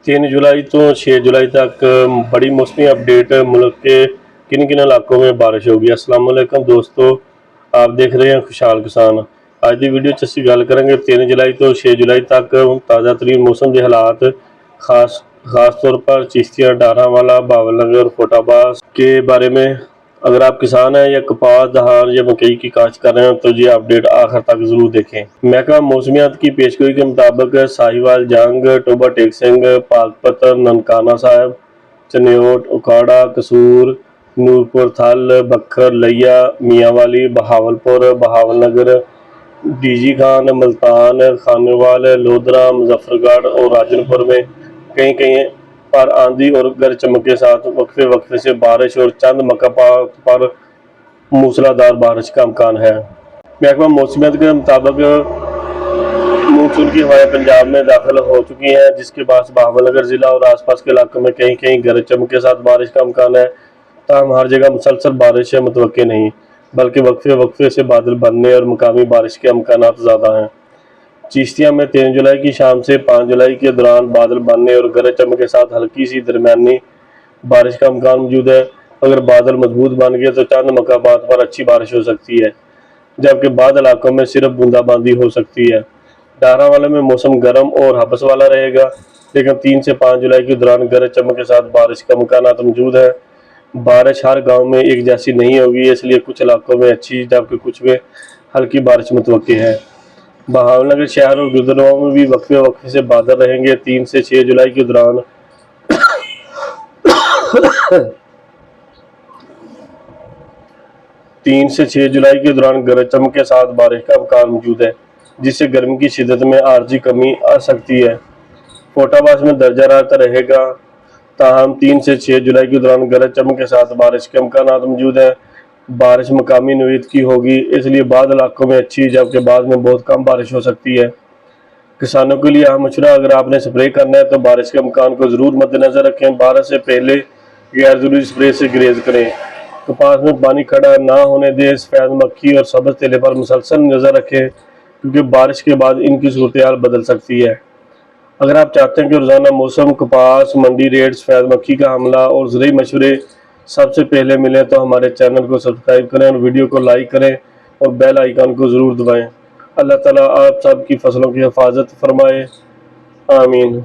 3 जुलाई तो 6 जुलाई तक बड़ी मौसमी अपडेट मुल्क के किन किन इलाकों में बारिश होगी। अस्सलाम वालेकुम दोस्तों, आप देख रहे हैं खुशहाल किसान। आज की वीडियो च असीं गल करांगे 3 जुलाई तो 6 जुलाई तक ताज़ा तरीन मौसम के हालात, खास तौर पर चिश्तिया, डारावाला, बावलनगर और फोटाबाज के बारे में। अगर आप किसान हैं या कपास, धान या मकई की काश्त कर रहे हैं तो ये अपडेट आखिर तक ज़रूर देखें। महकमा मौसमियात की पेशगोई के मुताबिक साहिवाल, जंग, टोबा टेक सिंह, पाकपत्थर, ननकाना साहिब, चन्योट, उकाड़ा, कसूर, नूरपुर थल, बखर, लिया, मियांवाली, बहावलपुर, बहावलनगर, डीजी खान, मुल्तान, खानेवाल, लोधरा, मुजफ्फरगढ़ और राजनपुर में कहीं कहीं पर आंधी और गरज चमक के साथ वक्फे वक्फे से बारिश और चंद मकामात पर मूसलाधार बारिश का इम्कान है। महकमा मौसमियात के मुताबिक मानसून की हवाएं पंजाब में दाखिल हो चुकी हैं, जिसके बाद बहावलनगर जिला और आसपास के इलाकों में कहीं कहीं गरज चमक के साथ बारिश का इम्कान है। ताहम हर जगह मुसलसल बारिश मुतवक्के नहीं, बल्कि वक्फे वक्फे से बादल बनने और मकामी बारिश के इम्कान ज़्यादा हैं। चिश्तिया में 3 जुलाई की शाम से 5 जुलाई के दौरान बादल बनने और गरज चमक के साथ हल्की सी दरमियानी बारिश का इम्कान मौजूद है। अगर बादल मजबूत बन गए तो चंद मकामात पर अच्छी बारिश हो सकती है, जबकि बाद इलाकों में सिर्फ बूंदाबांदी हो सकती है। डारावाला में मौसम गर्म और हबस वाला रहेगा, लेकिन 3 से 5 जुलाई के दौरान गरज चमक के साथ बारिश का इम्कान मौजूद है। बारिश हर गांव में एक जैसी नहीं होगी, इसलिए कुछ इलाकों में अच्छी जबकि कुछ में हल्की बारिश मुतवक्की है। बहावलनगर शहर और गुजरगांव में भी वक्फे वक्फे से बादल रहेंगे। 3 से 6 जुलाई के दौरान 3 से 6 जुलाई के दौरान गरज चमक के साथ बारिश का इम्कान मौजूद है, जिससे गर्मी की शिद्दत में आर्जी कमी आ सकती है। फोटाबाज में दर्जा रात रहेगा। ताहम 3 से 6 जुलाई के दौरान गरज चमक के साथ बारिश के इम्कान मौजूद है। बारिश मकामी नौईयत की होगी, इसलिए बाद इलाकों में अच्छी जबकि बाद में बहुत कम बारिश हो सकती है। किसानों के लिए अहम मशवरा, अगर आपने स्प्रे करना है तो बारिश के इम्कान को ज़रूर मद्देनजर रखें। बारिश से पहले गैर ज़रूरी स्प्रे से ग्रेज करें। कपास में पानी खड़ा ना होने दें। सफ़ेद मक्खी और सब्ज़ तेले पर मुसलसल नज़र रखें, क्योंकि बारिश के बाद इनकी सूरत हाल बदल सकती है। अगर आप चाहते हैं कि रोज़ाना मौसम, कपास, मंडी रेट, सफ़ेद मक्खी का हमला और ज़रूरी मशवरे सबसे पहले मिलें तो हमारे चैनल को सब्सक्राइब करें और वीडियो को लाइक करें और बेल आइकन को ज़रूर दबाएं। अल्लाह ताला आप सब की फसलों की हिफाजत फरमाए। आमीन।